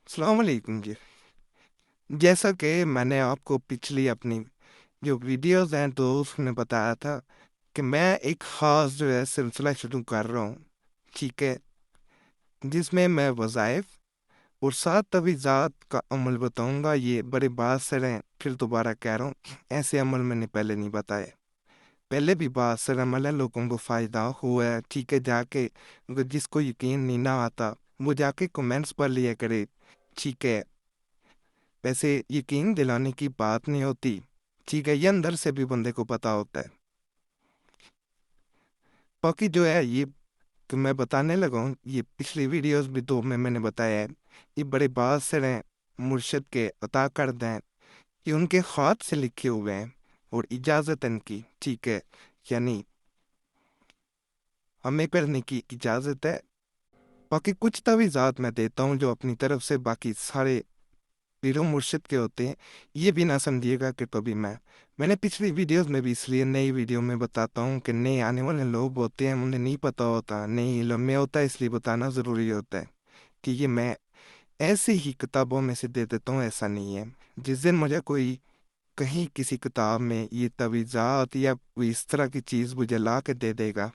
अस्सलाम वालेकुम जी। जैसा कि मैंने आपको पिछली अपनी जो वीडियोस हैं तो उसमें बताया था कि मैं एक ख़ास जो है सिलसिला शुरू कर रहा हूँ, ठीक है, जिसमें मैं वज़ाइफ और 7 तवीज़ात का अमल बताऊंगा। ये बड़े बात से रहें, फिर दोबारा कह रहा हूँ, ऐसे अमल मैंने पहले नहीं बताए। पहले भी बात से अमल है, लोगों को फ़ायदा हुआ है, ठीक है। जाके अगर जिसको यकीन नहीं ना आता वो जाके कमेंट्स पढ़ लिया करे, ठीक है। वैसे यकीन दिलाने की बात नहीं होती, ठीक है, ये अंदर से भी बंदे को पता होता है। बाकी जो है ये कि मैं बताने लगा हूँ, ये पिछली वीडियोस भी दो में मैंने बताया है। ये बड़े बासिर हैं, मुर्शद के अता करदा हैं, ये उनके हाथ से लिखे हुए हैं और इजाज़त है इनकी, ठीक है। यानी हमें करने की इजाज़त है। बाकी कुछ तवीज़ात मैं देता हूँ जो अपनी तरफ से, बाकी सारे पीरो मुर्शिद के होते हैं। ये भी ना समझिएगा कि कभी मैंने पिछली वीडियोस में भी, इसलिए नई वीडियो में बताता हूँ कि नए आने वाले लोग होते हैं, उन्हें नहीं पता होता, नहीं इल्म में होता है, इसलिए बताना ज़रूरी होता है कि ये मैं ऐसे ही किताबों में से दे देता हूँ, ऐसा नहीं है। जिस दिन मुझे कोई कहीं किसी किताब में ये तवीज़ात या कोई इस तरह की चीज़ मुझे ला के दे देगा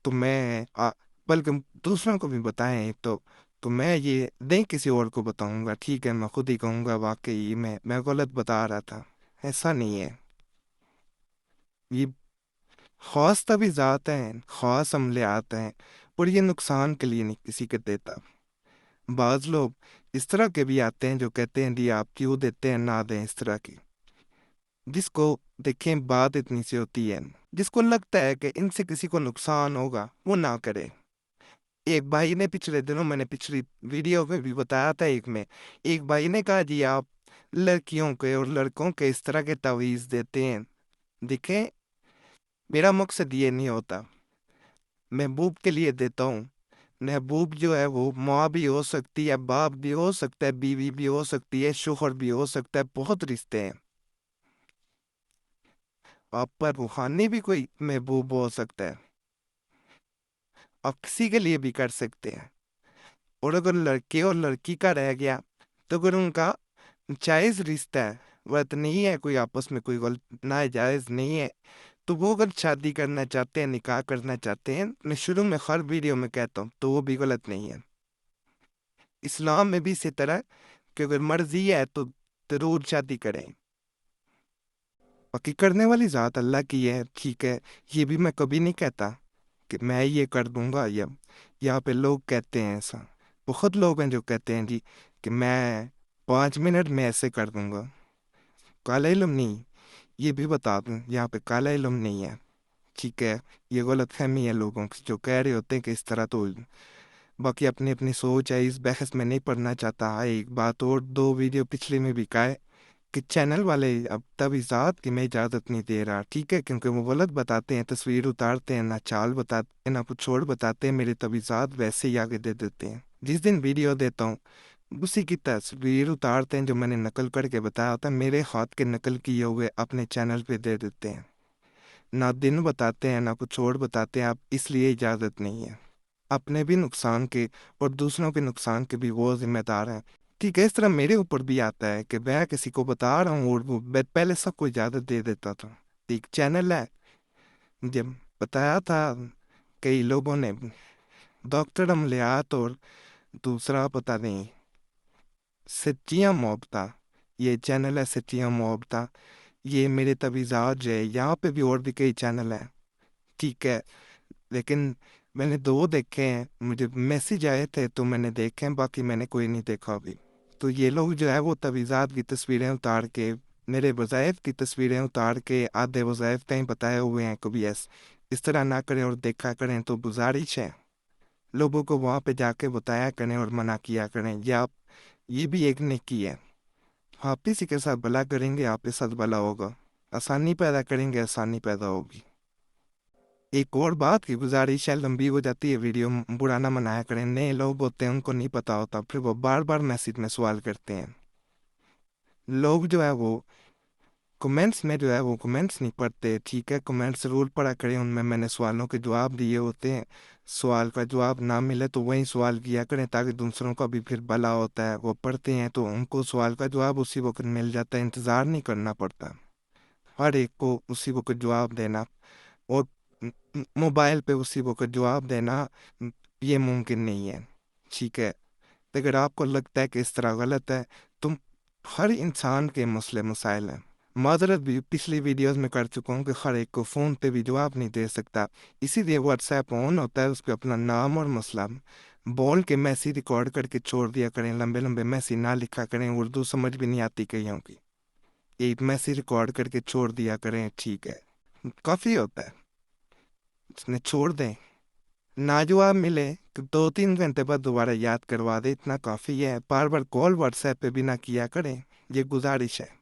तो बल्कि दूसरों को भी बताएं तो मैं ये नहीं किसी और को बताऊंगा, ठीक है। मैं खुद ही कहूंगा वाकई मैं गलत बता रहा था, ऐसा नहीं है। ये खास तवीज़ात हैं, खास अमलियात हैं, और ये नुकसान के लिए नहीं किसी के देता। बाज लोग इस तरह के भी आते हैं जो कहते हैं जी आप क्यों देते हैं, ना दें, इस तरह की। जिसको देखें बात इतनी सी होती है, जिसको लगता है कि इनसे किसी को नुकसान होगा वो ना करे। एक भाई ने पिछले दिनों, मैंने पिछली वीडियो में भी बताया था, एक भाई ने कहा जी आप लड़कियों के और लड़कों के इस तरह के तावीज़ देते हैं। देखें, मेरा मकसद ये नहीं होता, महबूब के लिए देता हूँ। महबूब जो है वो माँ भी हो सकती है, बाप भी हो सकता है, बीवी भी हो सकती है, शोहर भी हो सकता है, बहुत रिश्ते हैं। आप पर रूहानी भी कोई महबूब हो सकता है, आप किसी के लिए भी कर सकते हैं। और अगर लड़के और लड़की का रह गया तो अगर उनका जायज़ रिश्ता है, वत नहीं है, कोई आपस में कोई गलत नाजायज़ नहीं है, तो वो अगर शादी करना चाहते हैं, निकाह करना चाहते हैं, मैं शुरू में हर वीडियो में कहता हूँ, तो वो भी गलत नहीं है। इस्लाम में भी इसी तरह कि अगर मर्जी है तो जरूर शादी करें। बाकी करने वाली ज़ात अल्लाह की है, ठीक है। ये भी मैं कभी नहीं कहता कि मैं ये कर दूंगा, या यहाँ पे लोग कहते हैं ऐसा, बहुत लोग हैं जो कहते हैं जी कि मैं 5 मिनट में ऐसे कर दूंगा। काला इल्म नहीं, ये भी बता दूं, यहाँ पे काला इल्म नहीं है, ठीक है। ये गलत फहमी है लोगों की जो कह रहे होते हैं कि इस तरह तो। बाकी अपनी अपनी सोच है, इस बहस में नहीं पढ़ना चाहता। हाँ, एक बात और, दो वीडियो पिछले में भी कहा है कि चैनल वाले अब तवीज़ात की मैं इजाज़त नहीं दे रहा, ठीक है, क्योंकि वो गलत बताते हैं, तस्वीर उतारते हैं, ना चाल बताते हैं, ना कुछ और बताते हैं, मेरे तवीज़ात वैसे ही आगे दे देते हैं। जिस दिन वीडियो देता हूँ उसी की तस्वीर उतारते हैं, जो मैंने नकल करके बताया होता है, मेरे हाथ के नकल किए हुए अपने चैनल पे दे देते हैं। ना दिन बताते हैं, ना कुछ और बताते हैं, आप इसलिए इजाज़त नहीं है। अपने भी नुकसान के और दूसरों के नुकसान के भी वो जिम्मेदार हैं, ठीक है। इस तरह मेरे ऊपर भी आता है कि मैं किसी को बता रहा हूँ और वो मैं पहले सबको इजाज़त दे देता था। एक चैनल है, जब बताया था कई लोगों ने, डॉक्टर अमलियात और दूसरा पता नहीं, सच्चियाँ मोहब्बता, ये चैनल है सच्चियाँ मोहब्बता। ये मेरे तवीज़ात जो है, यहाँ पे भी और भी कई चैनल हैं, ठीक है। लेकिन मैंने दो देखे हैं, मुझे मैसेज आए थे तो मैंने देखे हैं, बाकी मैंने कोई नहीं देखा अभी। तो ये लोग जो है वो तवीज़ात की तस्वीरें उतार के, मेरे वज़ाइफ की तस्वीरें उतार के आधे वज़ाइफ कहीं बताए हुए हैं, कभी इस तरह ना करें और देखा करें। तो गुजारिश है लोगों को वहाँ पे जाके बताया करें और मना किया करें, या आप, ये भी एक नेकी है। आप किसी के साथ भला करेंगे, आपके साथ भला होगा। आसानी पैदा करेंगे, आसानी पैदा होगी। एक और बात की गुजारिश है, लंबी हो जाती है वीडियो, बुरा ना मनाया करें। नए लोग होते हैं, उनको नहीं पता होता, फिर वो बार बार मैसेज में सवाल करते हैं। लोग जो है वो कमेंट्स में जो है वो कमेंट्स नहीं पढ़ते, ठीक है। कमेंट्स ज़रूर पढ़ा करें, उनमें मैंने सवालों के जवाब दिए होते हैं। سوال کا جواب نہ ملے تو وہی سوال کیا کریں، تاکہ دوسروں کا بھی پھر بھلا ہوتا ہے۔ وہ پڑھتے ہیں تو ان کو سوال کا جواب اسی وقت مل جاتا ہے، انتظار نہیں کرنا پڑتا ہر ایک کو اسی وقت جواب دینا، اور موبائل پہ اسی وقت جواب دینا یہ ممکن نہیں ہے، ٹھیک ہے؟ اگر آپ کو لگتا ہے کہ اس طرح غلط ہے، تم ہر انسان کے مسئلے مسائل ہیں۔ معذرت بھی پچھلی ویڈیوز میں کر چکا ہوں کہ ہر ایک کو فون پہ بھی جواب نہیں دے سکتا، اسی لیے واٹس ایپ آن ہوتا ہے، اس پہ اپنا نام اور مسئلہ بول کے میسیج ریکارڈ کر کے چھوڑ دیا کریں، لمبے لمبے میسیج نہ لکھا کریں، اردو سمجھ بھی نہیں آتی کئیوں کی، ایک میسیج ریکارڈ کر کے چھوڑ دیا کریں، ٹھیک ہے؟ کافی ہوتا ہے، اس نے چھوڑ دیں، نہ جواب ملے تو 2-3 گھنٹے بعد دوبارہ یاد کروا دے، اتنا کافی ہے، بار بار کال واٹس ایپ پہ بھی نہ کیا کریں، یہ گزارش ہے۔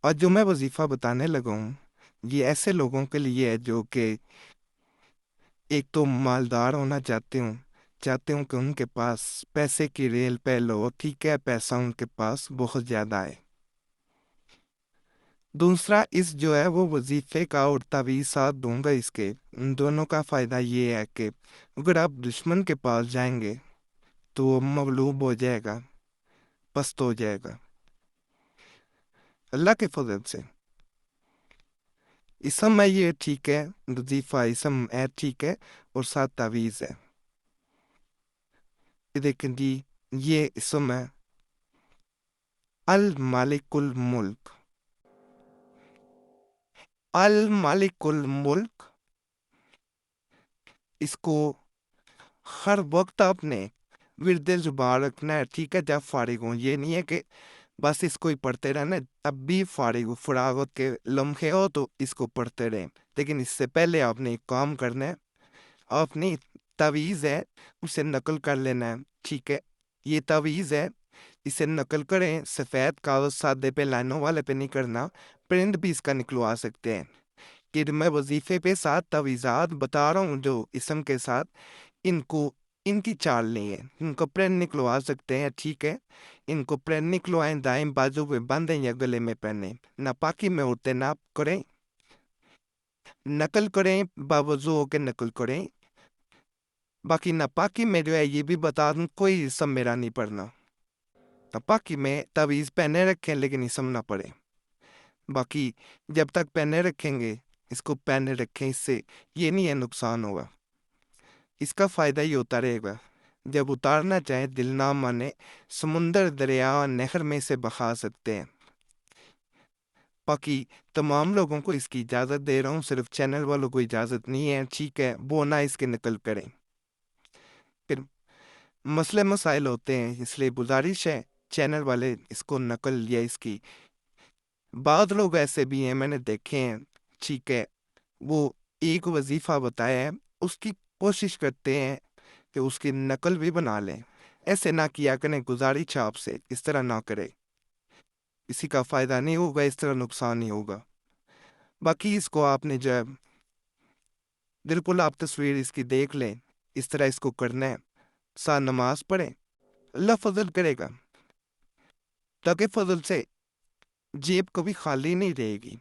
اور جو میں وظیفہ بتانے لگا ہوں یہ ایسے لوگوں کے لیے ہے جو کہ ایک تو مالدار ہونا چاہتے ہوں کہ ان کے پاس پیسے کی ریل پہل ہو، ٹھیک ہے، پیسہ ان کے پاس بہت زیادہ ہے۔ دوسرا اس جو ہے وہ وظیفے کا اور تعویذات دوں گا اس کے، ان دونوں کا فائدہ یہ ہے کہ اگر آپ دشمن کے پاس جائیں گے تو وہ مغلوب ہو جائے گا، پست ہو جائے گا اللہ کے فضل سے۔ اسم ہے یہ، ٹھیک ہے، وظیفہ اسم ہے، ٹھیک ہے، اور ساتھ تعویذ ہے۔ یہ دیکھیں جی، یہ اسم ہے المالک الملک، المالک الملک، اس کو ہر وقت آپ نے ورد زبان رکھنا ہے، ٹھیک ہے، جب فارغ ہوں، یہ نہیں ہے کہ بس اس کو ہی پڑھتے رہنا، اب بھی فارغ فراغت کے لمحے ہو تو اس کو پڑھتے رہیں، لیکن اس سے پہلے آپ نے ایک کام کرنا ہے، اپنی تعویذ ہے اسے نقل کر لینا ہے، ٹھیک ہے؟ یہ تعویذ ہے، اسے نقل کریں، سفید کاغذ سادے پہ لائنوں والے پہ نہیں کرنا، پرنٹ بھی اس کا نکلوا سکتے ہیں، کہ میں وظیفے پہ ساتھ تعویذات بتا رہا ہوں جو اسم کے ساتھ، ان کو ان کی چال نہیں ہے، ان کو پرنٹ نکلوا سکتے ہیں، ٹھیک ہے؟ ان کو پرنٹ نکلوائیں، دائیں بازو پہ باندھیں یا گلے میں پہنیں، ناپاکی میں ہوتے ناپ کریں، نقل کریں، باوضو ہو کے نقل کریں۔ باقی ناپاکی میں جو ہے یہ بھی بتا دوں، کوئی اسم میرا نہیں پڑھنا، ناپاکی میں تعویذ پہنے رکھیں لیکن اسم نہ پڑھیں، باقی جب تک پہنے رکھیں گے اس کو پہنے رکھیں، اس سے یہ نہیں ہے نقصان ہوگا، اس کا فائدہ ہی ہوتا رہے گا، جب اتارنا چاہے دل نہ مانے، سمندر دریا نہر میں سے بہا سکتے ہیں۔ باقی تمام لوگوں کو اس کی اجازت دے رہا ہوں، صرف چینل والوں کو اجازت نہیں ہے، ٹھیک ہے؟ وہ نہ اس کے نقل کریں، پھر مسئلے مسائل ہوتے ہیں، اس لیے گزارش ہے چینل والے اس کو نقل یا اس کی، بعض لوگ ایسے بھی ہیں میں نے دیکھے ہیں، ٹھیک ہے، وہ ایک وظیفہ بتایا ہے، اس کی کوشش کرتے ہیں کہ اس کی نقل بھی بنا لیں، ایسے نہ کیا کریں، گزارش آپ سے اس طرح نہ کرے، اسی کا فائدہ نہیں ہوگا، اس طرح نقصان نہیں ہوگا۔ باقی اس کو آپ نے جو ہے بالکل آپ تصویر اس کی دیکھ لیں، اس طرح اس کو کرنا ہے، ساتھ نماز پڑھیں، اللہ فضل کرے گا، تاکہ فضل سے جیب کبھی خالی نہیں رہے گی،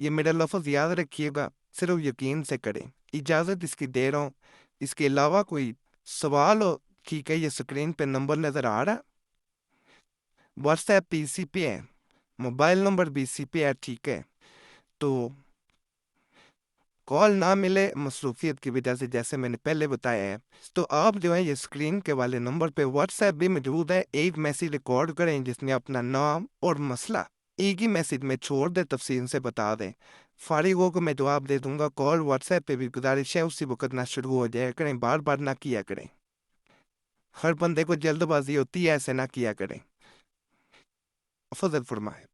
یہ میرا لفظ یاد رکھیے گا، صرف یقین سے کریں، اجازت اس کی دے رہا ہوں، اس کے علاوہ کوئی سوال ہو، ٹھیک ہے، یہ سکرین پہ نمبر نظر آ رہا، واٹس ایپ پہ اسی پہ ہے، موبائل نمبر بھی اسی پہ ہے، ٹھیک ہے؟ تو کال نہ ملے مصروفیت کی وجہ سے، جیسے میں نے پہلے بتایا ہے، تو آپ جو ہے یہ اسکرین کے والے نمبر پہ واٹس ایپ بھی موجود ہے، ایک میسیج ریکارڈ کریں جس میں اپنا نام اور مسئلہ ایک ہی میسیج میں چھوڑ دے، تفصیل سے بتا دیں، فارغ ہو کو میں جواب دے دوں گا، کال واٹس ایپ پہ بھی گزارش ہے اسی وقت نہ شروع ہو جائے کریں، بار بار نہ کیا کریں، ہر بندے کو جلد بازی ہوتی ہے، ایسے نہ کیا کریں، فضل فرمائے۔